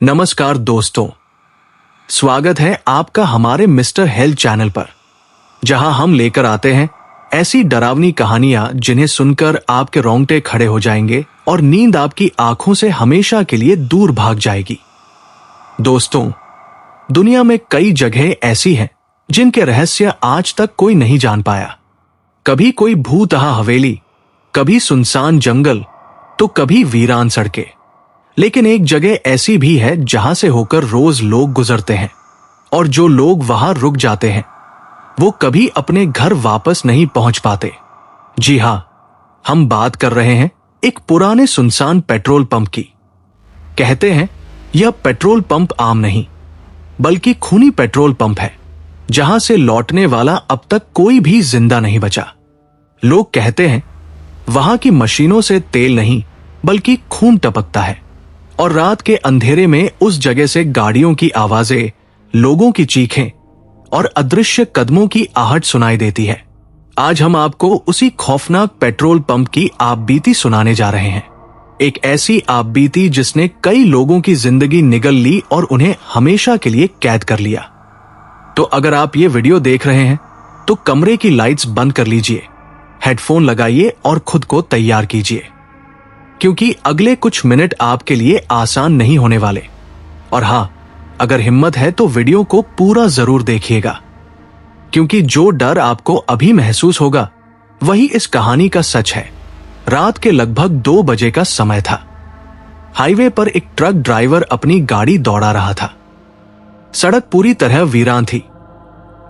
नमस्कार दोस्तों, स्वागत है आपका हमारे मिस्टर हेल्थ चैनल पर, जहां हम लेकर आते हैं ऐसी डरावनी कहानियां जिन्हें सुनकर आपके रोंगटे खड़े हो जाएंगे और नींद आपकी आंखों से हमेशा के लिए दूर भाग जाएगी। दोस्तों, दुनिया में कई जगह ऐसी हैं जिनके रहस्य आज तक कोई नहीं जान पाया। कभी कोई भूतहा हवेली, कभी सुनसान जंगल, तो कभी वीरान सड़कें। लेकिन एक जगह ऐसी भी है जहां से होकर रोज लोग गुजरते हैं, और जो लोग वहां रुक जाते हैं वो कभी अपने घर वापस नहीं पहुंच पाते। जी हां, हम बात कर रहे हैं एक पुराने सुनसान पेट्रोल पंप की। कहते हैं यह पेट्रोल पंप आम नहीं, बल्कि खूनी पेट्रोल पंप है, जहां से लौटने वाला अब तक कोई भी जिंदा नहीं बचा। लोग कहते हैं वहां की मशीनों से तेल नहीं बल्कि खून टपकता है, और रात के अंधेरे में उस जगह से गाड़ियों की आवाजें, लोगों की चीखें और अदृश्य कदमों की आहट सुनाई देती है। आज हम आपको उसी खौफनाक पेट्रोल पंप की आपबीती सुनाने जा रहे हैं। एक ऐसी आपबीती जिसने कई लोगों की जिंदगी निगल ली और उन्हें हमेशा के लिए कैद कर लिया। तो अगर आप ये वीडियो देख रहे हैं तो कमरे की लाइट्स बंद कर लीजिए, हेडफोन लगाइए और खुद को तैयार कीजिए, क्योंकि अगले कुछ मिनट आपके लिए आसान नहीं होने वाले। और हां, अगर हिम्मत है तो वीडियो को पूरा जरूर देखिएगा, क्योंकि जो डर आपको अभी महसूस होगा वही इस कहानी का सच है। रात के लगभग 2 बजे का समय था। हाईवे पर एक ट्रक ड्राइवर अपनी गाड़ी दौड़ा रहा था। सड़क पूरी तरह वीरान थी।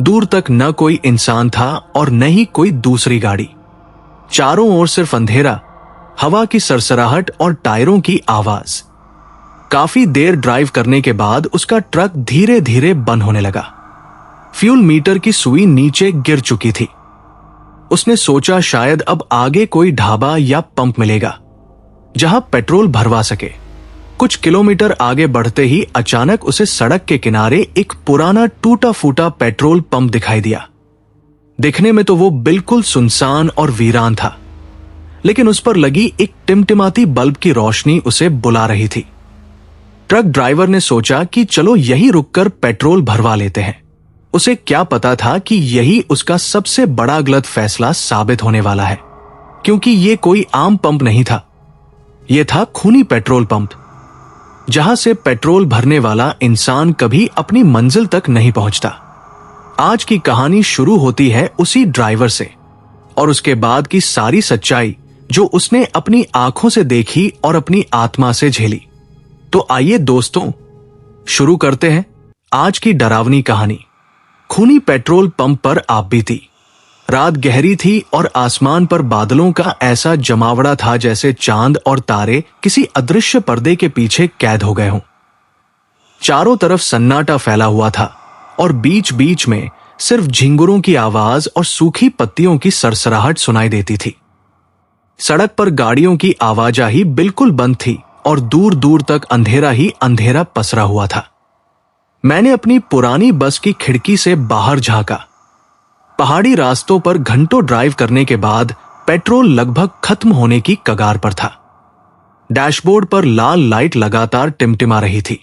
दूर तक न कोई इंसान था और न ही कोई दूसरी गाड़ी। चारों ओर सिर्फ अंधेरा, हवा की सरसराहट और टायरों की आवाज। काफी देर ड्राइव करने के बाद उसका ट्रक धीरे धीरे बंद होने लगा। फ्यूल मीटर की सुई नीचे गिर चुकी थी। उसने सोचा शायद अब आगे कोई ढाबा या पंप मिलेगा जहां पेट्रोल भरवा सके। कुछ किलोमीटर आगे बढ़ते ही अचानक उसे सड़क के किनारे एक पुराना टूटा फूटा पेट्रोल पंप दिखाई दिया। दिखने में तो वो बिल्कुल सुनसान और वीरान था, लेकिन उस पर लगी एक टिमटिमाती बल्ब की रोशनी उसे बुला रही थी। ट्रक ड्राइवर ने सोचा कि चलो यहीं रुककर पेट्रोल भरवा लेते हैं। उसे क्या पता था कि यही उसका सबसे बड़ा गलत फैसला साबित होने वाला है, क्योंकि ये कोई आम पंप नहीं था। यह था खूनी पेट्रोल पंप, जहां से पेट्रोल भरने वाला इंसान कभी अपनी मंजिल तक नहीं पहुंचता। आज की कहानी शुरू होती है उसी ड्राइवर से, और उसके बाद की सारी सच्चाई जो उसने अपनी आंखों से देखी और अपनी आत्मा से झेली। तो आइए दोस्तों, शुरू करते हैं आज की डरावनी कहानी, खूनी पेट्रोल पंप पर आपबीती। रात गहरी थी और आसमान पर बादलों का ऐसा जमावड़ा था जैसे चांद और तारे किसी अदृश्य पर्दे के पीछे कैद हो गए हों। चारों तरफ सन्नाटा फैला हुआ था और बीच बीच में सिर्फ झिंगुरों की आवाज और सूखी पत्तियों की सरसराहट सुनाई देती थी। सड़क पर गाड़ियों की आवाजाही बिल्कुल बंद थी और दूर दूर तक अंधेरा ही अंधेरा पसरा हुआ था। मैंने अपनी पुरानी बस की खिड़की से बाहर झांका। पहाड़ी रास्तों पर घंटों ड्राइव करने के बाद पेट्रोल लगभग खत्म होने की कगार पर था। डैशबोर्ड पर लाल लाइट लगातार टिमटिमा रही थी।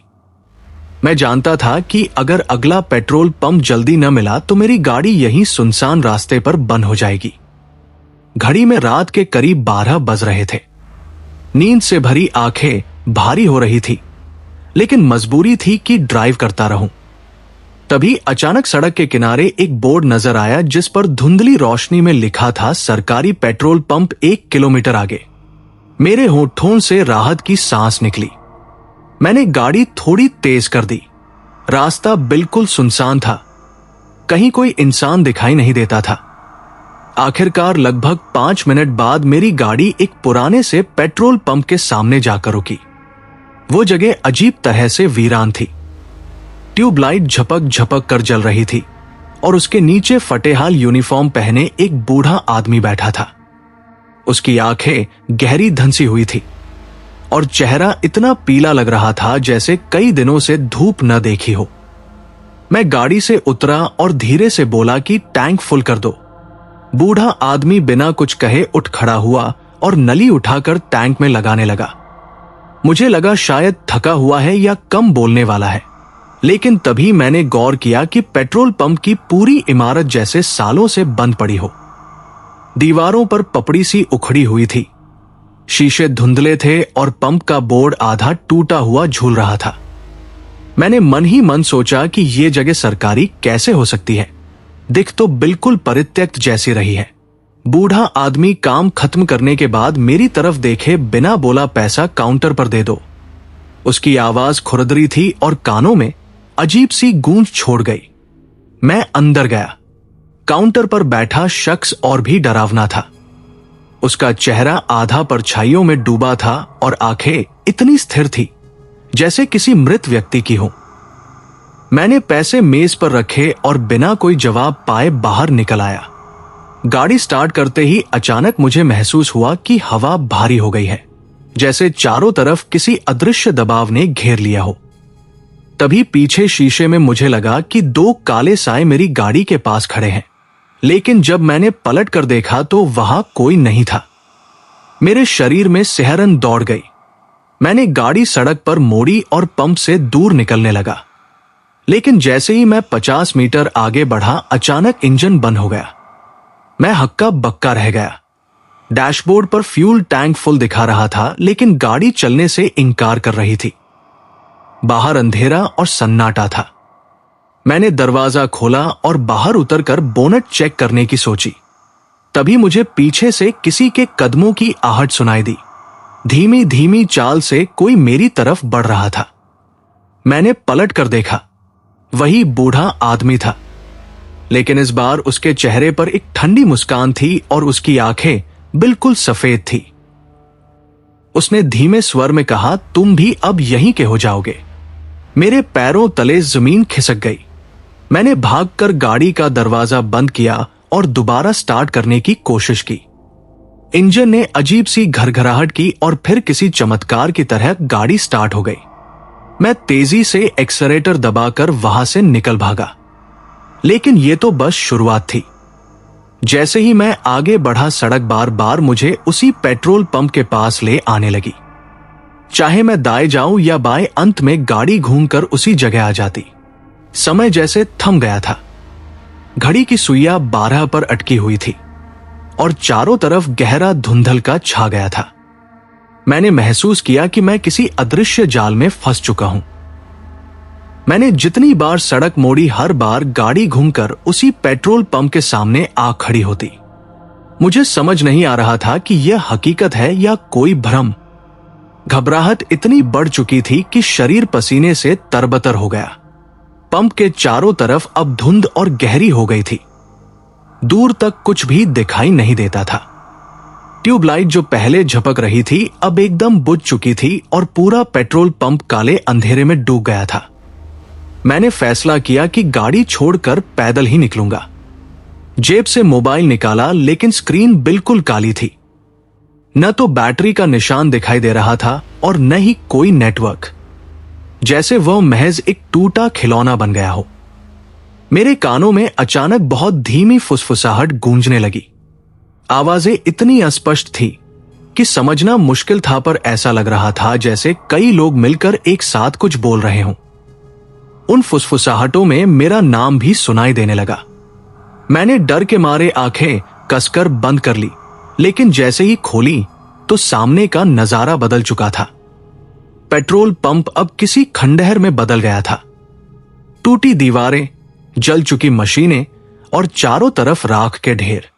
मैं जानता था कि अगर अगला पेट्रोल पंप जल्दी न मिला तो मेरी गाड़ी यहीं सुनसान रास्ते पर बंद हो जाएगी। घड़ी में रात के करीब 12 बज रहे थे। नींद से भरी आंखें भारी हो रही थी, लेकिन मजबूरी थी कि ड्राइव करता रहूं। तभी अचानक सड़क के किनारे एक बोर्ड नजर आया जिस पर धुंधली रोशनी में लिखा था सरकारी पेट्रोल पंप 1 किलोमीटर आगे। मेरे होठों से राहत की सांस निकली। मैंने गाड़ी थोड़ी तेज कर दी। रास्ता बिल्कुल सुनसान था, कहीं कोई इंसान दिखाई नहीं देता था। आखिरकार लगभग 5 मिनट बाद मेरी गाड़ी एक पुराने से पेट्रोल पंप के सामने जाकर रुकी। वो जगह अजीब तरह से वीरान थी। ट्यूबलाइट झपक झपक कर जल रही थी और उसके नीचे फटेहाल यूनिफॉर्म पहने एक बूढ़ा आदमी बैठा था। उसकी आंखें गहरी धंसी हुई थी और चेहरा इतना पीला लग रहा था जैसे कई दिनों से धूप न देखी हो। मैं गाड़ी से उतरा और धीरे से बोला कि टैंक फुल कर दो। बूढ़ा आदमी बिना कुछ कहे उठ खड़ा हुआ और नली उठाकर टैंक में लगाने लगा। मुझे लगा शायद थका हुआ है या कम बोलने वाला है, लेकिन तभी मैंने गौर किया कि पेट्रोल पंप की पूरी इमारत जैसे सालों से बंद पड़ी हो। दीवारों पर पपड़ी सी उखड़ी हुई थी, शीशे धुंधले थे और पंप का बोर्ड आधा टूटा हुआ झूल रहा था। मैंने मन ही मन सोचा कि यह जगह सरकारी कैसे हो सकती है। दिख तो बिल्कुल परित्यक्त जैसी रही है। बूढ़ा आदमी काम खत्म करने के बाद मेरी तरफ देखे बिना बोला पैसा काउंटर पर दे दो। उसकी आवाज खुरदरी थी और कानों में अजीब सी गूंज छोड़ गई। मैं अंदर गया। काउंटर पर बैठा शख्स और भी डरावना था। उसका चेहरा आधा परछाइयों में डूबा था और आंखें इतनी स्थिर थी जैसे किसी मृत व्यक्ति की हो। मैंने पैसे मेज पर रखे और बिना कोई जवाब पाए बाहर निकल आया। गाड़ी स्टार्ट करते ही अचानक मुझे महसूस हुआ कि हवा भारी हो गई है, जैसे चारों तरफ किसी अदृश्य दबाव ने घेर लिया हो। तभी पीछे शीशे में मुझे लगा कि दो काले साए मेरी गाड़ी के पास खड़े हैं, लेकिन जब मैंने पलट कर देखा तो वहां कोई नहीं था। मेरे शरीर में सिहरन दौड़ गई। मैंने गाड़ी सड़क पर मोड़ी और पंप से दूर निकलने लगा, लेकिन जैसे ही मैं 50 मीटर आगे बढ़ा अचानक इंजन बंद हो गया। मैं हक्का बक्का रह गया। डैशबोर्ड पर फ्यूल टैंक फुल दिखा रहा था, लेकिन गाड़ी चलने से इनकार कर रही थी। बाहर अंधेरा और सन्नाटा था। मैंने दरवाजा खोला और बाहर उतरकर बोनट चेक करने की सोची। तभी मुझे पीछे से किसी के कदमों की आहट सुनाई दी। धीमी धीमी चाल से कोई मेरी तरफ बढ़ रहा था। मैंने पलट कर देखा। वही बूढ़ा आदमी था, लेकिन इस बार उसके चेहरे पर एक ठंडी मुस्कान थी और उसकी आंखें बिल्कुल सफेद थी। उसने धीमे स्वर में कहा, तुम भी अब यहीं के हो जाओगे। मेरे पैरों तले जमीन खिसक गई। मैंने भागकर गाड़ी का दरवाजा बंद किया और दोबारा स्टार्ट करने की कोशिश की। इंजन ने अजीब सी घरघराहट की और फिर किसी चमत्कार की तरह गाड़ी स्टार्ट हो गई। मैं तेजी से एक्सेलेरेटर दबाकर वहां से निकल भागा, लेकिन यह तो बस शुरुआत थी। जैसे ही मैं आगे बढ़ा सड़क बार बार मुझे उसी पेट्रोल पंप के पास ले आने लगी। चाहे मैं दाएं जाऊं या बाएं, अंत में गाड़ी घूमकर उसी जगह आ जाती। समय जैसे थम गया था। घड़ी की सुइया 12 पर अटकी हुई थी और चारों तरफ गहरा धुंधल का छा गया था। मैंने महसूस किया कि मैं किसी अदृश्य जाल में फंस चुका हूं। मैंने जितनी बार सड़क मोड़ी, हर बार गाड़ी घूमकर उसी पेट्रोल पंप के सामने आ खड़ी होती। मुझे समझ नहीं आ रहा था कि यह हकीकत है या कोई भ्रम। घबराहट इतनी बढ़ चुकी थी कि शरीर पसीने से तरबतर हो गया। पंप के चारों तरफ अब धुंध और गहरी हो गई थी। दूर तक कुछ भी दिखाई नहीं देता था। ट्यूबलाइट जो पहले झपक रही थी अब एकदम बुझ चुकी थी और पूरा पेट्रोल पंप काले अंधेरे में डूब गया था। मैंने फैसला किया कि गाड़ी छोड़कर पैदल ही निकलूंगा। जेब से मोबाइल निकाला, लेकिन स्क्रीन बिल्कुल काली थी। न तो बैटरी का निशान दिखाई दे रहा था और न ही कोई नेटवर्क, जैसे वह महज एक टूटा खिलौना बन गया हो। मेरे कानों में अचानक बहुत धीमी फुसफुसाहट गूंजने लगी। आवाजें इतनी अस्पष्ट थी कि समझना मुश्किल था, पर ऐसा लग रहा था जैसे कई लोग मिलकर एक साथ कुछ बोल रहे हों। उन फुसफुसाहटों में मेरा नाम भी सुनाई देने लगा। मैंने डर के मारे आंखें कसकर बंद कर ली, लेकिन जैसे ही खोली तो सामने का नजारा बदल चुका था। पेट्रोल पंप अब किसी खंडहर में बदल गया था। टूटी दीवारें, जल चुकी मशीनें और चारों तरफ राख के ढेर।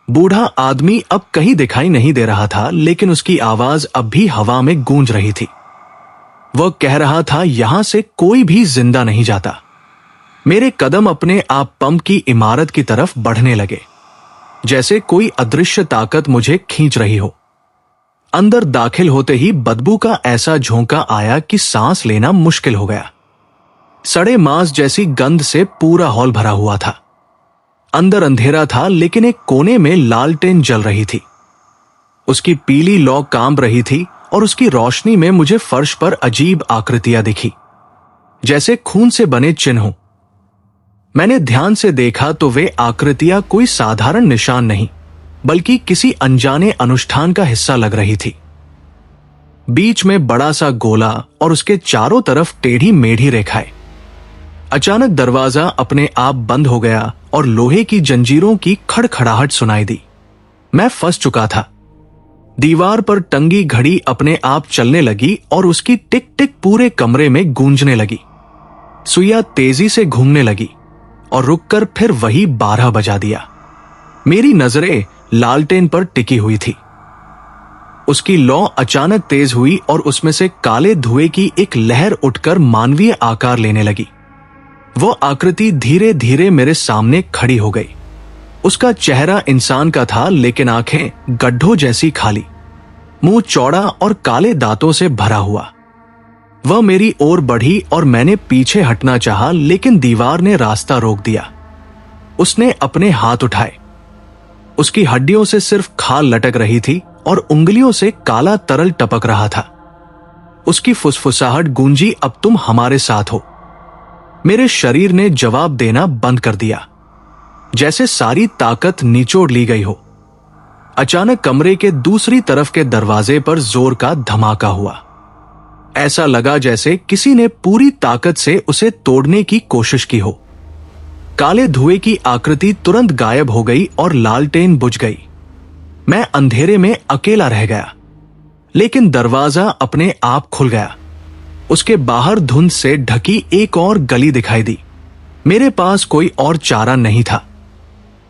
बूढ़ा आदमी अब कहीं दिखाई नहीं दे रहा था, लेकिन उसकी आवाज अब भी हवा में गूंज रही थी। वह कह रहा था, यहां से कोई भी जिंदा नहीं जाता। मेरे कदम अपने आप पंप की इमारत की तरफ बढ़ने लगे, जैसे कोई अदृश्य ताकत मुझे खींच रही हो। अंदर दाखिल होते ही बदबू का ऐसा झोंका आया कि सांस लेना मुश्किल हो गया। सड़े मांस जैसी गंध से पूरा हॉल भरा हुआ था। अंदर अंधेरा था, लेकिन एक कोने में लालटेन जल रही थी। उसकी पीली लौ कांप रही थी और उसकी रोशनी में मुझे फर्श पर अजीब आकृतियां दिखी, जैसे खून से बने चिन्ह हों। मैंने ध्यान से देखा तो वे आकृतियां कोई साधारण निशान नहीं, बल्कि किसी अनजाने अनुष्ठान का हिस्सा लग रही थी। बीच में बड़ा सा गोला और उसके चारों तरफ टेढ़ी मेढ़ी रेखाएं। अचानक दरवाजा अपने आप बंद हो गया और लोहे की जंजीरों की खड़खड़ाहट सुनाई दी। मैं फंस चुका था। दीवार पर टंगी घड़ी अपने आप चलने लगी और उसकी टिक टिक पूरे कमरे में गूंजने लगी। सुइया तेजी से घूमने लगी और रुककर फिर वही 12 बजा दिया। मेरी नजरें लालटेन पर टिकी हुई थी। उसकी लौ अचानक तेज हुई और उसमें से काले धुएं की एक लहर उठकर मानवीय आकार लेने लगी। वो आकृति धीरे धीरे मेरे सामने खड़ी हो गई। उसका चेहरा इंसान का था, लेकिन आंखें गड्ढों जैसी खाली, मुंह चौड़ा और काले दांतों से भरा हुआ। वह मेरी ओर बढ़ी और मैंने पीछे हटना चाहा, लेकिन दीवार ने रास्ता रोक दिया। उसने अपने हाथ उठाए। उसकी हड्डियों से सिर्फ खाल लटक रही थी और उंगलियों से काला तरल टपक रहा था। उसकी फुसफुसाहट गूंजी, अब तुम हमारे साथ हो। मेरे शरीर ने जवाब देना बंद कर दिया, जैसे सारी ताकत निचोड़ ली गई हो। अचानक कमरे के दूसरी तरफ के दरवाजे पर जोर का धमाका हुआ। ऐसा लगा जैसे किसी ने पूरी ताकत से उसे तोड़ने की कोशिश की हो। काले धुएं की आकृति तुरंत गायब हो गई और लालटेन बुझ गई। मैं अंधेरे में अकेला रह गया, लेकिन दरवाजा अपने आप खुल गया। उसके बाहर धुंध से ढकी एक और गली दिखाई दी। मेरे पास कोई और चारा नहीं था।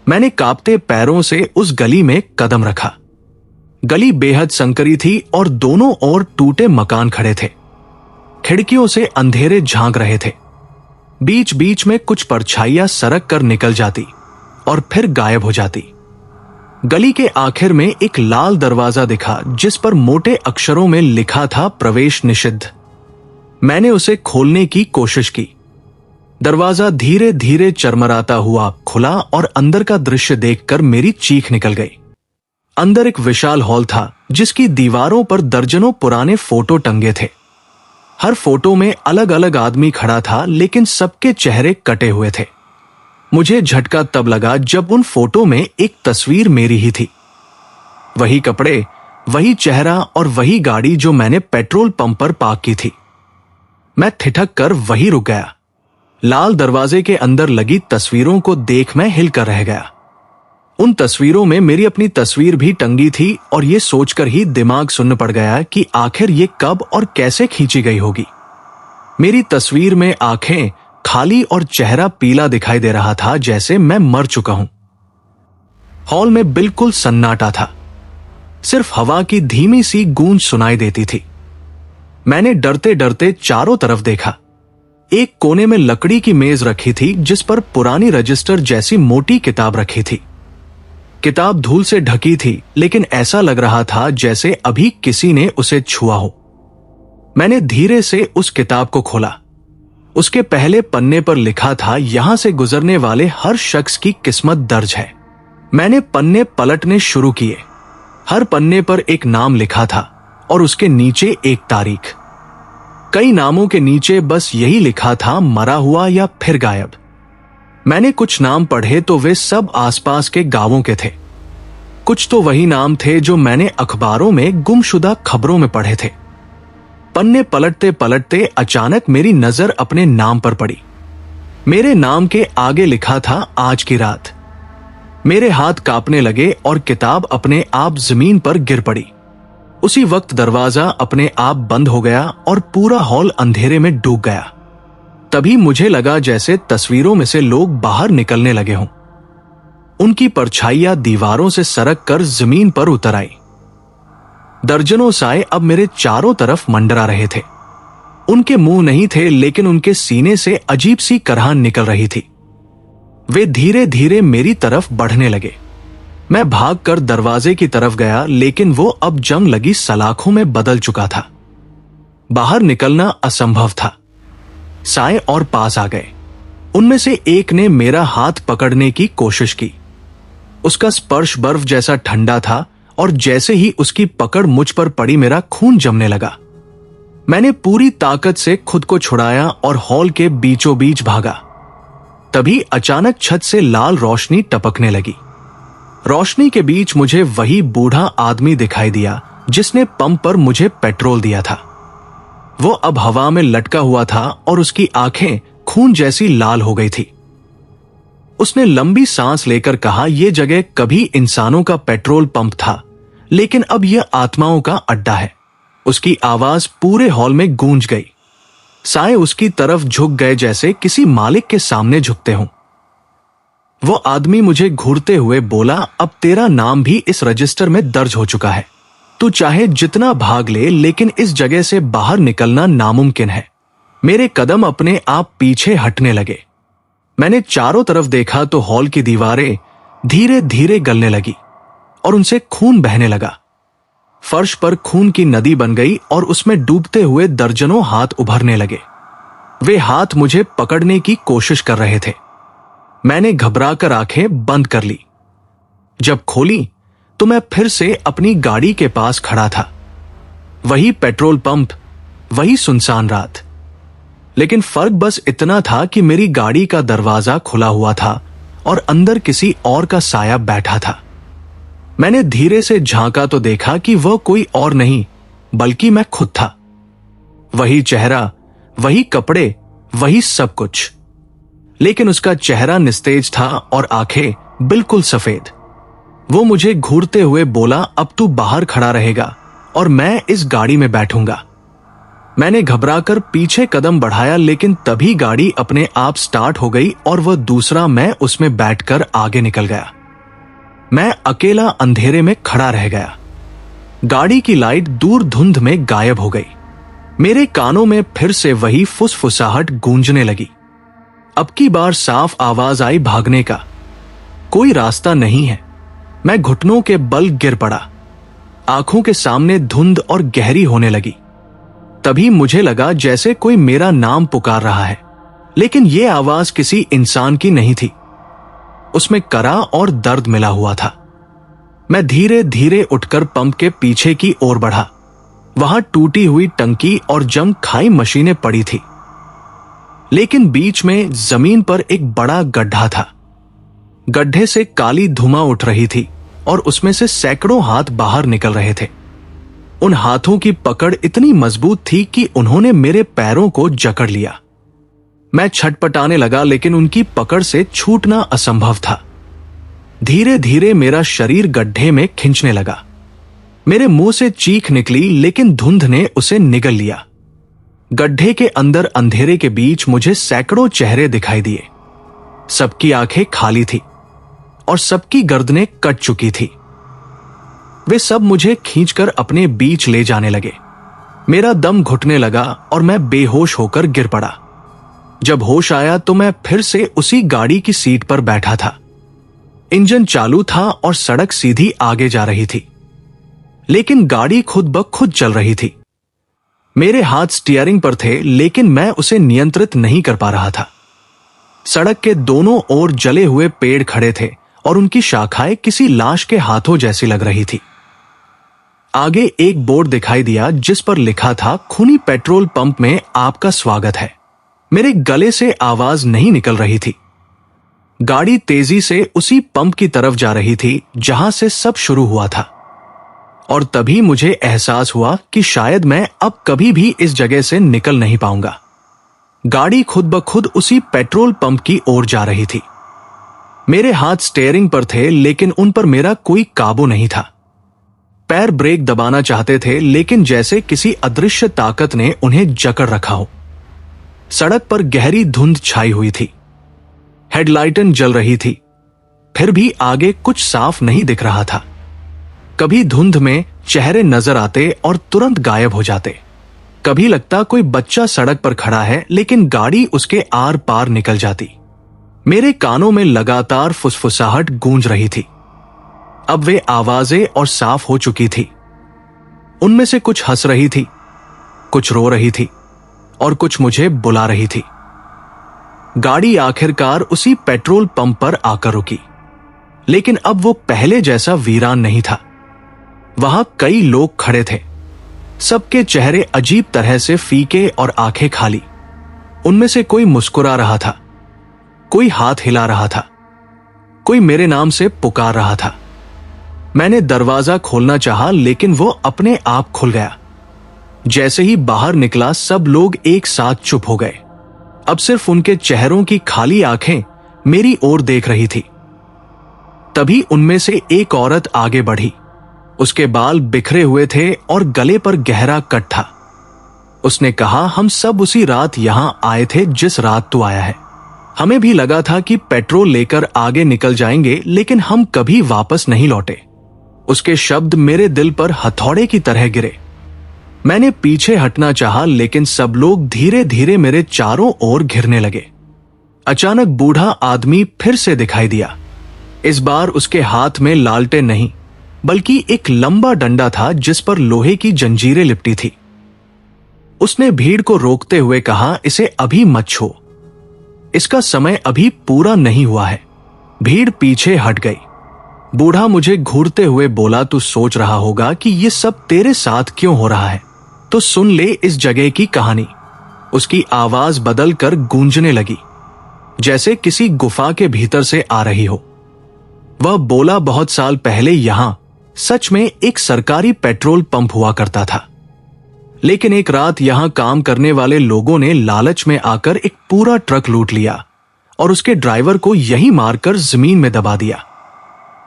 मैंने कांपते पैरों से उस गली में कदम रखा। गली बेहद संकरी थी और दोनों ओर टूटे मकान खड़े थे। खिड़कियों से अंधेरे झांक रहे थे। बीच बीच में कुछ परछाइयां सरक कर निकल जाती और फिर गायब हो जाती। गली के आखिर में एक लाल दरवाजा दिखा, जिस पर मोटे अक्षरों में लिखा था प्रवेश निषिद्ध। मैंने उसे खोलने की कोशिश की। दरवाजा धीरे धीरे चरमराता हुआ खुला और अंदर का दृश्य देखकर मेरी चीख निकल गई। अंदर एक विशाल हॉल था, जिसकी दीवारों पर दर्जनों पुराने फोटो टंगे थे। हर फोटो में अलग अलग आदमी खड़ा था, लेकिन सबके चेहरे कटे हुए थे। मुझे झटका तब लगा जब उन फोटो में एक तस्वीर मेरी ही थी। वही कपड़े, वही चेहरा और वही गाड़ी जो मैंने पेट्रोल पंप पर पार्क की थी। मैं ठिठक कर वहीं रुक गया। लाल दरवाजे के अंदर लगी तस्वीरों को देख मैं हिलकर रह गया। उन तस्वीरों में मेरी अपनी तस्वीर भी टंगी थी और ये सोचकर ही दिमाग सुन्न पड़ गया कि आखिर ये कब और कैसे खींची गई होगी। मेरी तस्वीर में आंखें खाली और चेहरा पीला दिखाई दे रहा था, जैसे मैं मर चुका हूं। हॉल में बिल्कुल सन्नाटा था। सिर्फ हवा की धीमी सी गूंज सुनाई देती थी। मैंने डरते डरते चारों तरफ देखा। एक कोने में लकड़ी की मेज रखी थी, जिस पर पुरानी रजिस्टर जैसी मोटी किताब रखी थी। किताब धूल से ढकी थी, लेकिन ऐसा लग रहा था जैसे अभी किसी ने उसे छुआ हो। मैंने धीरे से उस किताब को खोला। उसके पहले पन्ने पर लिखा था, यहां से गुजरने वाले हर शख्स की किस्मत दर्ज है। मैंने पन्ने पलटने शुरू किए। हर पन्ने पर एक नाम लिखा था और उसके नीचे एक तारीख। कई नामों के नीचे बस यही लिखा था, मरा हुआ या फिर गायब। मैंने कुछ नाम पढ़े तो वे सब आसपास के गांवों के थे। कुछ तो वही नाम थे जो मैंने अखबारों में गुमशुदा खबरों में पढ़े थे। पन्ने पलटते पलटते अचानक मेरी नजर अपने नाम पर पड़ी। मेरे नाम के आगे लिखा था, आज की रात। मेरे हाथ कांपने लगे और किताब अपने आप जमीन पर गिर पड़ी। उसी वक्त दरवाजा अपने आप बंद हो गया और पूरा हॉल अंधेरे में डूब गया। तभी मुझे लगा जैसे तस्वीरों में से लोग बाहर निकलने लगे हों। उनकी परछाइयां दीवारों से सरक कर जमीन पर उतर आई। दर्जनों साए अब मेरे चारों तरफ मंडरा रहे थे। उनके मुंह नहीं थे, लेकिन उनके सीने से अजीब सी करहान निकल रही थी। वे धीरे धीरे मेरी तरफ बढ़ने लगे। मैं भागकर दरवाजे की तरफ गया, लेकिन वो अब जंग लगी सलाखों में बदल चुका था। बाहर निकलना असंभव था। साए और पास आ गए। उनमें से एक ने मेरा हाथ पकड़ने की कोशिश की। उसका स्पर्श बर्फ जैसा ठंडा था और जैसे ही उसकी पकड़ मुझ पर पड़ी, मेरा खून जमने लगा। मैंने पूरी ताकत से खुद को छुड़ाया और हॉल के बीचों बीच भागा। तभी अचानक छत से लाल रोशनी टपकने लगी। रोशनी के बीच मुझे वही बूढ़ा आदमी दिखाई दिया जिसने पंप पर मुझे पेट्रोल दिया था। वो अब हवा में लटका हुआ था और उसकी आंखें खून जैसी लाल हो गई थी। उसने लंबी सांस लेकर कहा, यह जगह कभी इंसानों का पेट्रोल पंप था, लेकिन अब यह आत्माओं का अड्डा है। उसकी आवाज पूरे हॉल में गूंज गई। साए उसकी तरफ झुक गए जैसे किसी मालिक के सामने झुकते हों। वो आदमी मुझे घूरते हुए बोला, अब तेरा नाम भी इस रजिस्टर में दर्ज हो चुका है। तू चाहे जितना भाग ले, लेकिन इस जगह से बाहर निकलना नामुमकिन है। मेरे कदम अपने आप पीछे हटने लगे। मैंने चारों तरफ देखा तो हॉल की दीवारें धीरे धीरे गलने लगी और उनसे खून बहने लगा। फर्श पर खून की नदी बन गई और उसमें डूबते हुए दर्जनों हाथ उभरने लगे। वे हाथ मुझे पकड़ने की कोशिश कर रहे थे। मैंने घबराकर आंखें बंद कर ली। जब खोली तो मैं फिर से अपनी गाड़ी के पास खड़ा था। वही पेट्रोल पंप, वही सुनसान रात। लेकिन फर्क बस इतना था कि मेरी गाड़ी का दरवाजा खुला हुआ था और अंदर किसी और का साया बैठा था। मैंने धीरे से झांका तो देखा कि वह कोई और नहीं बल्कि मैं खुद था। वही चेहरा, वही कपड़े, वही सब कुछ। लेकिन उसका चेहरा निस्तेज था और आंखें बिल्कुल सफेद। वो मुझे घूरते हुए बोला, अब तू बाहर खड़ा रहेगा और मैं इस गाड़ी में बैठूंगा। मैंने घबराकर पीछे कदम बढ़ाया, लेकिन तभी गाड़ी अपने आप स्टार्ट हो गई और वह दूसरा मैं उसमें बैठकर आगे निकल गया। मैं अकेला अंधेरे में खड़ा रह गया। गाड़ी की लाइट दूर धुंध में गायब हो गई। मेरे कानों में फिर से वही फुसफुसाहट गूंजने लगी। अब की बार साफ आवाज आई, भागने का कोई रास्ता नहीं है। मैं घुटनों के बल गिर पड़ा। आंखों के सामने धुंध और गहरी होने लगी। तभी मुझे लगा जैसे कोई मेरा नाम पुकार रहा है, लेकिन यह आवाज किसी इंसान की नहीं थी। उसमें करा और दर्द मिला हुआ था। मैं धीरे धीरे उठकर पंप के पीछे की ओर बढ़ा। वहां टूटी हुई टंकी और जंग खाई मशीनें पड़ी थी, लेकिन बीच में जमीन पर एक बड़ा गड्ढा था। गड्ढे से काली धुआं उठ रही थी और उसमें से सैकड़ों हाथ बाहर निकल रहे थे। उन हाथों की पकड़ इतनी मजबूत थी कि उन्होंने मेरे पैरों को जकड़ लिया। मैं छटपटाने लगा, लेकिन उनकी पकड़ से छूटना असंभव था। धीरे धीरे मेरा शरीर गड्ढे में खिंचने लगा। मेरे मुंह से चीख निकली, लेकिन धुंध ने उसे निगल लिया। गड्ढे के अंदर अंधेरे के बीच मुझे सैकड़ों चेहरे दिखाई दिए। सबकी आंखें खाली थी और सबकी गर्दनें कट चुकी थी। वे सब मुझे खींचकर अपने बीच ले जाने लगे। मेरा दम घुटने लगा और मैं बेहोश होकर गिर पड़ा। जब होश आया तो मैं फिर से उसी गाड़ी की सीट पर बैठा था। इंजन चालू था और सड़क सीधी आगे जा रही थी, लेकिन गाड़ी खुद ब खुद चल रही थी। मेरे हाथ स्टीयरिंग पर थे, लेकिन मैं उसे नियंत्रित नहीं कर पा रहा था। सड़क के दोनों ओर जले हुए पेड़ खड़े थे और उनकी शाखाएं किसी लाश के हाथों जैसी लग रही थी। आगे एक बोर्ड दिखाई दिया जिस पर लिखा था, खूनी पेट्रोल पंप में आपका स्वागत है। मेरे गले से आवाज नहीं निकल रही थी। गाड़ी तेजी से उसी पंप की तरफ जा रही थी जहां से सब शुरू हुआ था। और तभी मुझे एहसास हुआ कि शायद मैं अब कभी भी इस जगह से निकल नहीं पाऊंगा। गाड़ी खुद ब खुद उसी पेट्रोल पंप की ओर जा रही थी। मेरे हाथ स्टीयरिंग पर थे, लेकिन उन पर मेरा कोई काबू नहीं था। पैर ब्रेक दबाना चाहते थे, लेकिन जैसे किसी अदृश्य ताकत ने उन्हें जकड़ रखा हो। सड़क पर गहरी धुंध छाई हुई थी। हेडलाइटें जल रही थी, फिर भी आगे कुछ साफ नहीं दिख रहा था। कभी धुंध में चेहरे नजर आते और तुरंत गायब हो जाते। कभी लगता कोई बच्चा सड़क पर खड़ा है, लेकिन गाड़ी उसके आर पार निकल जाती। मेरे कानों में लगातार फुसफुसाहट गूंज रही थी। अब वे आवाजें और साफ हो चुकी थी। उनमें से कुछ हंस रही थी, कुछ रो रही थी और कुछ मुझे बुला रही थी। गाड़ी आखिरकार उसी पेट्रोल पंप पर आकर रुकी, लेकिन अब वो पहले जैसा वीरान नहीं था। वहां कई लोग खड़े थे। सबके चेहरे अजीब तरह से फीके और आंखें खाली। उनमें से कोई मुस्कुरा रहा था, कोई हाथ हिला रहा था, कोई मेरे नाम से पुकार रहा था। मैंने दरवाजा खोलना चाहा लेकिन वो अपने आप खुल गया। जैसे ही बाहर निकला सब लोग एक साथ चुप हो गए। अब सिर्फ उनके चेहरों की खाली आंखें मेरी ओर देख रही थी। तभी उनमें से एक औरत आगे बढ़ी। उसके बाल बिखरे हुए थे और गले पर गहरा कट था। उसने कहा, हम सब उसी रात यहां आए थे जिस रात तू आया है। हमें भी लगा था कि पेट्रोल लेकर आगे निकल जाएंगे, लेकिन हम कभी वापस नहीं लौटे। उसके शब्द मेरे दिल पर हथौड़े की तरह गिरे। मैंने पीछे हटना चाहा लेकिन सब लोग धीरे धीरे मेरे चारों ओर घिरने लगे। अचानक बूढ़ा आदमी फिर से दिखाई दिया। इस बार उसके हाथ में लालटेन नहीं बल्कि एक लंबा डंडा था जिस पर लोहे की जंजीरें लिपटी थी। उसने भीड़ को रोकते हुए कहा, इसे अभी मत छो, इसका समय अभी पूरा नहीं हुआ है। भीड़ पीछे हट गई। बूढ़ा मुझे घूरते हुए बोला, तू सोच रहा होगा कि ये सब तेरे साथ क्यों हो रहा है, तो सुन ले इस जगह की कहानी। उसकी आवाज बदलकर गूंजने लगी, जैसे किसी गुफा के भीतर से आ रही हो। वह बोला, बहुत साल पहले यहां सच में एक सरकारी पेट्रोल पंप हुआ करता था, लेकिन एक रात यहां काम करने वाले लोगों ने लालच में आकर एक पूरा ट्रक लूट लिया और उसके ड्राइवर को यहीं मारकर जमीन में दबा दिया।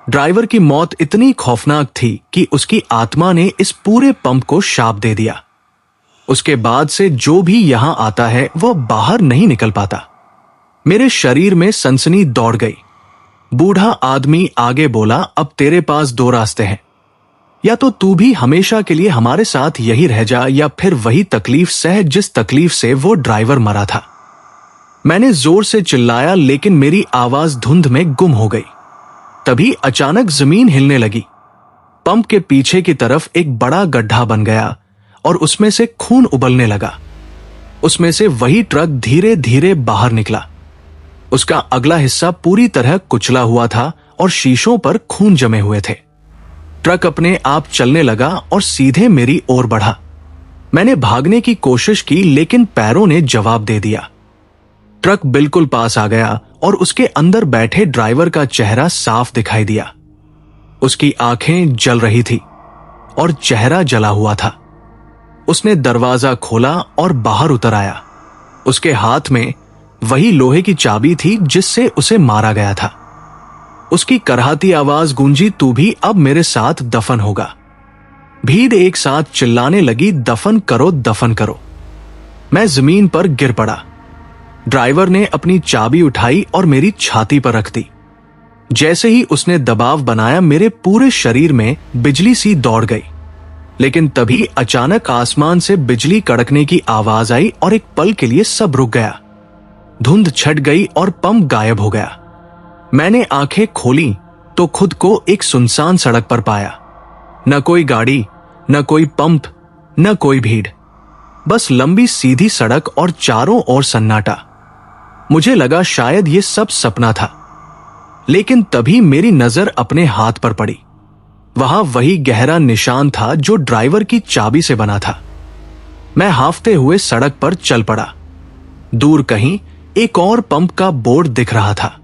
ड्राइवर की मौत इतनी खौफनाक थी कि उसकी आत्मा ने इस पूरे पंप को शाप दे दिया। उसके बाद से जो भी यहां आता है वह बाहर नहीं निकल पाता। मेरे शरीर में सनसनी दौड़ गई। बूढ़ा आदमी आगे बोला, अब तेरे पास दो रास्ते हैं, या तो तू भी हमेशा के लिए हमारे साथ यही रह जा, या फिर वही तकलीफ सह जिस तकलीफ से वो ड्राइवर मरा था। मैंने जोर से चिल्लाया लेकिन मेरी आवाज धुंध में गुम हो गई। तभी अचानक जमीन हिलने लगी। पंप के पीछे की तरफ एक बड़ा गड्ढा बन गया और उसमें से खून उबलने लगा। उसमें से वही ट्रक धीरे धीरे बाहर निकला। उसका अगला हिस्सा पूरी तरह कुचला हुआ था और शीशों पर खून जमे हुए थे। ट्रक अपने आप चलने लगा और सीधे मेरी ओर बढ़ा। मैंने भागने की कोशिश की लेकिन पैरों ने जवाब दे दिया। ट्रक बिल्कुल पास आ गया और उसके अंदर बैठे ड्राइवर का चेहरा साफ दिखाई दिया। उसकी आंखें जल रही थी और चेहरा जला हुआ था। उसने दरवाजा खोला और बाहर उतर आया। उसके हाथ में वही लोहे की चाबी थी जिससे उसे मारा गया था। उसकी करहाती आवाज गूंजी, तू भी अब मेरे साथ दफन होगा। भीड़ एक साथ चिल्लाने लगी, दफन करो, दफन करो। मैं जमीन पर गिर पड़ा। ड्राइवर ने अपनी चाबी उठाई और मेरी छाती पर रख दी। जैसे ही उसने दबाव बनाया मेरे पूरे शरीर में बिजली सी दौड़ गई। लेकिन तभी अचानक आसमान से बिजली कड़कने की आवाज आई और एक पल के लिए सब रुक गया। धुंध छट गई और पंप गायब हो गया। मैंने आंखें खोली तो खुद को एक सुनसान सड़क पर पाया। न कोई गाड़ी, न कोई पंप, न कोई भीड़, बस लंबी सीधी सड़क और चारों ओर सन्नाटा। मुझे लगा शायद ये सब सपना था, लेकिन तभी मेरी नजर अपने हाथ पर पड़ी। वहां वही गहरा निशान था जो ड्राइवर की चाबी से बना था। मैं हांफते हुए सड़क पर चल पड़ा। दूर कहीं एक और पंप का बोर्ड दिख रहा था,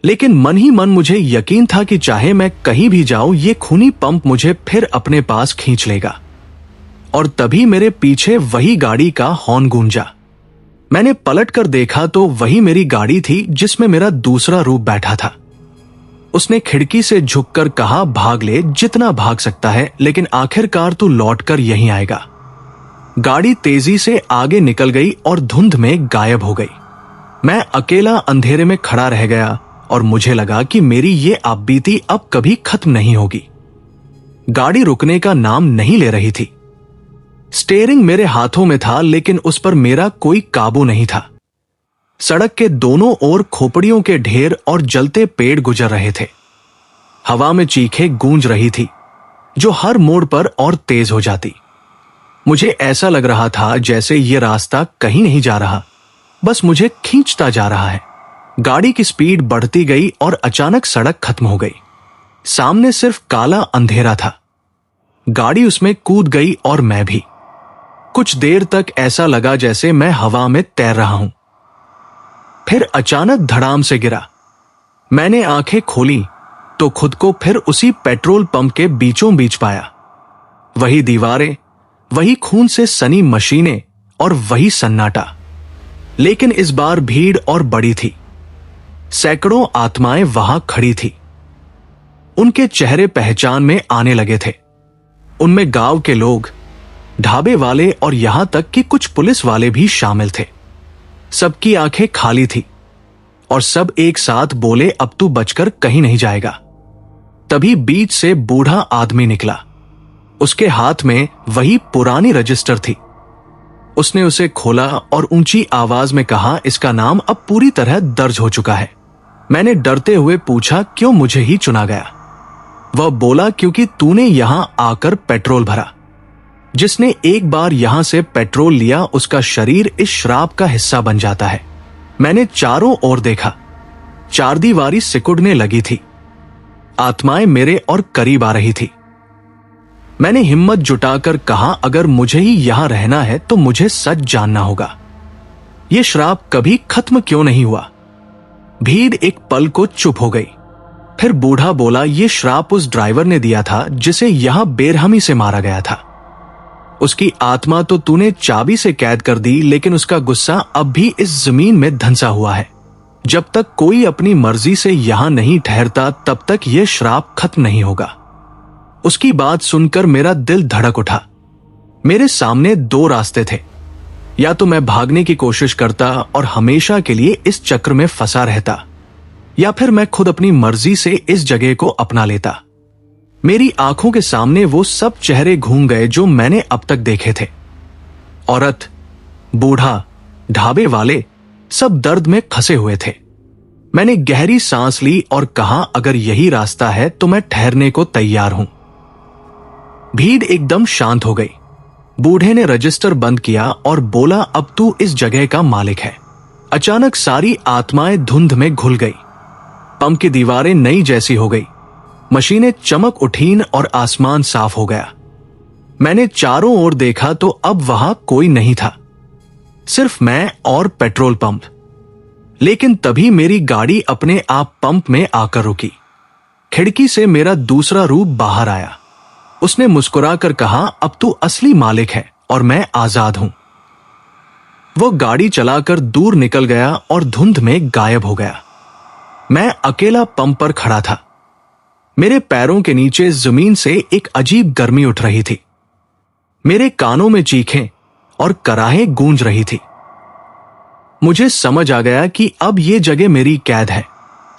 लेकिन मन ही मन मुझे यकीन था कि चाहे मैं कहीं भी जाऊं ये खूनी पंप मुझे फिर अपने पास खींच लेगा। और तभी मेरे पीछे वही गाड़ी का हॉर्न गूंजा। मैंने पलटकर देखा तो वही मेरी गाड़ी थी जिसमें मेरा दूसरा रूप बैठा था। उसने खिड़की से झुककर कहा, भाग ले जितना भाग सकता है, लेकिन आखिरकार तू लौटकर यहीं आएगा। गाड़ी तेजी से आगे निकल गई और धुंध में गायब हो गई। मैं अकेला अंधेरे में खड़ा रह गया और मुझे लगा कि मेरी ये आपबीती अब कभी खत्म नहीं होगी। गाड़ी रुकने का नाम नहीं ले रही थी। स्टीयरिंग मेरे हाथों में था लेकिन उस पर मेरा कोई काबू नहीं था। सड़क के दोनों ओर खोपड़ियों के ढेर और जलते पेड़ गुजर रहे थे। हवा में चीखें गूंज रही थी जो हर मोड़ पर और तेज हो जाती। मुझे ऐसा लग रहा था जैसे ये रास्ता कहीं नहीं जा रहा, बस मुझे खींचता जा रहा है। गाड़ी की स्पीड बढ़ती गई और अचानक सड़क खत्म हो गई। सामने सिर्फ काला अंधेरा था। गाड़ी उसमें कूद गई और मैं भी। कुछ देर तक ऐसा लगा जैसे मैं हवा में तैर रहा हूं। फिर अचानक धड़ाम से गिरा। मैंने आंखें खोली तो खुद को फिर उसी पेट्रोल पंप के बीचों बीच पाया। वही दीवारें, वही खून से सनी मशीनें और वही सन्नाटा, लेकिन इस बार भीड़ और बड़ी थी। सैकड़ों आत्माएं वहां खड़ी थी। उनके चेहरे पहचान में आने लगे थे। उनमें गांव के लोग, ढाबे वाले और यहां तक कि कुछ पुलिस वाले भी शामिल थे। सबकी आंखें खाली थी और सब एक साथ बोले, अब तू बचकर कहीं नहीं जाएगा। तभी बीच से बूढ़ा आदमी निकला। उसके हाथ में वही पुरानी रजिस्टर थी। उसने उसे खोला और ऊंची आवाज में कहा, इसका नाम अब पूरी तरह दर्ज हो चुका है। मैंने डरते हुए पूछा, क्यों मुझे ही चुना गया? वह बोला, क्योंकि तूने यहां आकर पेट्रोल भरा। जिसने एक बार यहां से पेट्रोल लिया उसका शरीर इस श्राप का हिस्सा बन जाता है। मैंने चारों ओर देखा। चारदीवारी सिकुड़ने लगी थी। आत्माएं मेरे और करीब आ रही थी। मैंने हिम्मत जुटाकर कहा, अगर मुझे ही यहां रहना है तो मुझे सच जानना होगा। यह श्राप कभी खत्म क्यों नहीं हुआ? भीड़ एक पल को चुप हो गई। फिर बूढ़ा बोला, यह श्राप उस ड्राइवर ने दिया था जिसे यहां बेरहमी से मारा गया था। उसकी आत्मा तो तूने चाबी से कैद कर दी, लेकिन उसका गुस्सा अब भी इस जमीन में धंसा हुआ है। जब तक कोई अपनी मर्जी से यहां नहीं ठहरता तब तक यह श्राप खत्म नहीं होगा। उसकी बात सुनकर मेरा दिल धड़क उठा। मेरे सामने दो रास्ते थे। या तो मैं भागने की कोशिश करता और हमेशा के लिए इस चक्र में फंसा रहता, या फिर मैं खुद अपनी मर्जी से इस जगह को अपना लेता। मेरी आंखों के सामने वो सब चेहरे घूम गए जो मैंने अब तक देखे थे। औरत, बूढ़ा, ढाबे वाले, सब दर्द में फंसे हुए थे। मैंने गहरी सांस ली और कहा, अगर यही रास्ता है तो मैं ठहरने को तैयार हूं। भीड़ एकदम शांत हो गई। बूढ़े ने रजिस्टर बंद किया और बोला, अब तू इस जगह का मालिक है। अचानक सारी आत्माएं धुंध में घुल गई। पंप की दीवारें नई जैसी हो गई। मशीनें चमक उठीं और आसमान साफ हो गया। मैंने चारों ओर देखा तो अब वहां कोई नहीं था, सिर्फ मैं और पेट्रोल पंप। लेकिन तभी मेरी गाड़ी अपने आप पंप में आकर रुकी। खिड़की से मेरा दूसरा रूप बाहर आया। उसने मुस्कुराकर कहा, अब तू असली मालिक है और मैं आजाद हूं। वो गाड़ी चलाकर दूर निकल गया और धुंध में गायब हो गया। मैं अकेला पंप पर खड़ा था। मेरे पैरों के नीचे जमीन से एक अजीब गर्मी उठ रही थी। मेरे कानों में चीखें और कराहें गूंज रही थी। मुझे समझ आ गया कि अब ये जगह मेरी कैद है।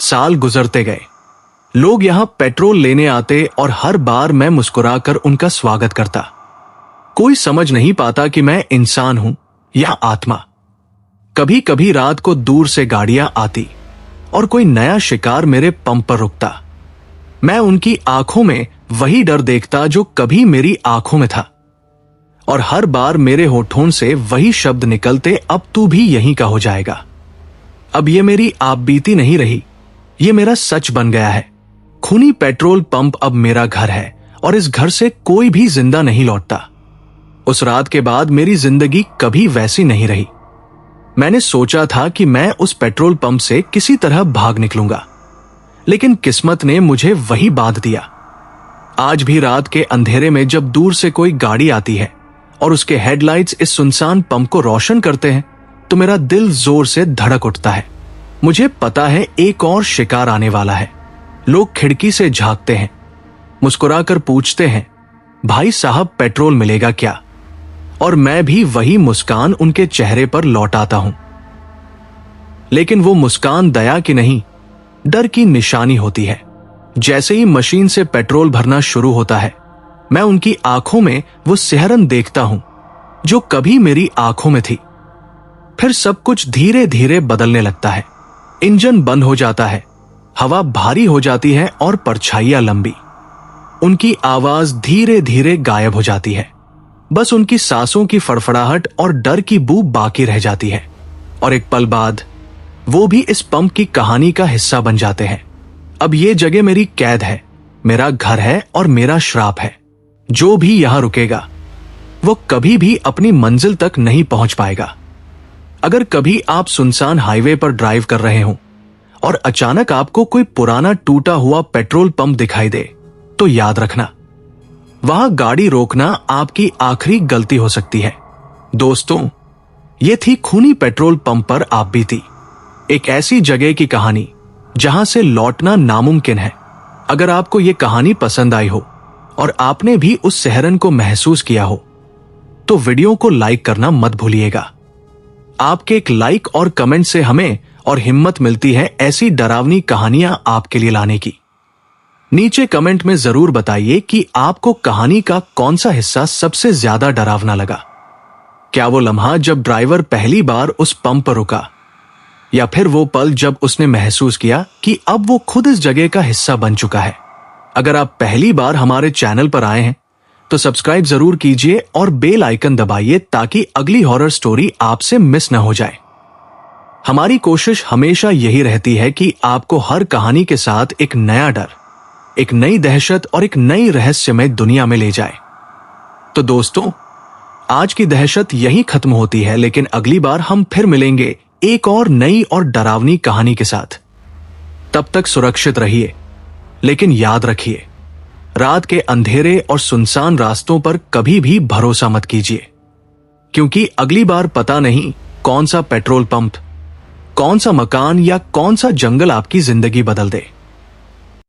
साल गुजरते गए। लोग यहां पेट्रोल लेने आते और हर बार मैं मुस्कुराकर उनका स्वागत करता। कोई समझ नहीं पाता कि मैं इंसान हूं या आत्मा। कभी कभी रात को दूर से गाड़ियां आती और कोई नया शिकार मेरे पंप पर रुकता। मैं उनकी आंखों में वही डर देखता जो कभी मेरी आंखों में था, और हर बार मेरे होठों से वही शब्द निकलते, अब तू भी यहीं का हो जाएगा। अब ये मेरी आपबीती नहीं रही, ये मेरा सच बन गया है। खूनी पेट्रोल पंप अब मेरा घर है और इस घर से कोई भी जिंदा नहीं लौटता। उस रात के बाद मेरी जिंदगी कभी वैसी नहीं रही। मैंने सोचा था कि मैं उस पेट्रोल पंप से किसी तरह भाग निकलूंगा, लेकिन किस्मत ने मुझे वही बांध दिया। आज भी रात के अंधेरे में जब दूर से कोई गाड़ी आती है और उसके हेडलाइट्स इस सुनसान पंप को रोशन करते हैं तो मेरा दिल जोर से धड़क उठता है। मुझे पता है एक और शिकार आने वाला है। लोग खिड़की से झांकते हैं, मुस्कुराकर पूछते हैं, भाई साहब पेट्रोल मिलेगा क्या? और मैं भी वही मुस्कान उनके चेहरे पर लौटाता हूं। लेकिन वो मुस्कान दया की नहीं, डर की निशानी होती है। जैसे ही मशीन से पेट्रोल भरना शुरू होता है, मैं उनकी आंखों में वो सिहरन देखता हूं जो कभी मेरी आंखों में थी। फिर सब कुछ धीरे धीरे बदलने लगता है। इंजन बंद हो जाता है, हवा भारी हो जाती है और परछाइयां लंबी। उनकी आवाज धीरे धीरे गायब हो जाती है। बस उनकी सांसों की फड़फड़ाहट और डर की बू बाकी रह जाती है। और एक पल बाद वो भी इस पंप की कहानी का हिस्सा बन जाते हैं। अब ये जगह मेरी कैद है, मेरा घर है और मेरा श्राप है। जो भी यहां रुकेगा वो कभी भी अपनी मंजिल तक नहीं पहुंच पाएगा। अगर कभी आप सुनसान हाईवे पर ड्राइव कर रहे हो और अचानक आपको कोई पुराना टूटा हुआ पेट्रोल पंप दिखाई दे, तो याद रखना, वहां गाड़ी रोकना आपकी आखिरी गलती हो सकती है। दोस्तों, ये थी खूनी पेट्रोल पंप पर आप बीती एक ऐसी जगह की कहानी जहां से लौटना नामुमकिन है। अगर आपको ये कहानी पसंद आई हो और आपने भी उस सहरन को महसूस किया हो, तो वीडियो को लाइक करना मत भूलिएगा। आपके एक लाइक और कमेंट से हमें और हिम्मत मिलती है ऐसी डरावनी कहानियां आपके लिए लाने की। नीचे कमेंट में जरूर बताइए कि आपको कहानी का कौन सा हिस्सा सबसे ज्यादा डरावना लगा। क्या वो लम्हा जब ड्राइवर पहली बार उस पंप पर रुका, या फिर वो पल जब उसने महसूस किया कि अब वो खुद इस जगह का हिस्सा बन चुका है। अगर आप पहली बार हमारे चैनल पर आए हैं तो सब्सक्राइब जरूर कीजिए और बेल आइकन दबाइए ताकि अगली हॉरर स्टोरी आपसे मिस न हो जाए। हमारी कोशिश हमेशा यही रहती है कि आपको हर कहानी के साथ एक नया डर, एक नई दहशत और एक नई रहस्यमय दुनिया में ले जाए। तो दोस्तों, आज की दहशत यहीं खत्म होती है, लेकिन अगली बार हम फिर मिलेंगे एक और नई और डरावनी कहानी के साथ। तब तक सुरक्षित रहिए, लेकिन याद रखिए, रात के अंधेरे और सुनसान रास्तों पर कभी भी भरोसा मत कीजिए, क्योंकि अगली बार पता नहीं कौन सा पेट्रोल पंप, कौन सा मकान या कौन सा जंगल आपकी जिंदगी बदल दे।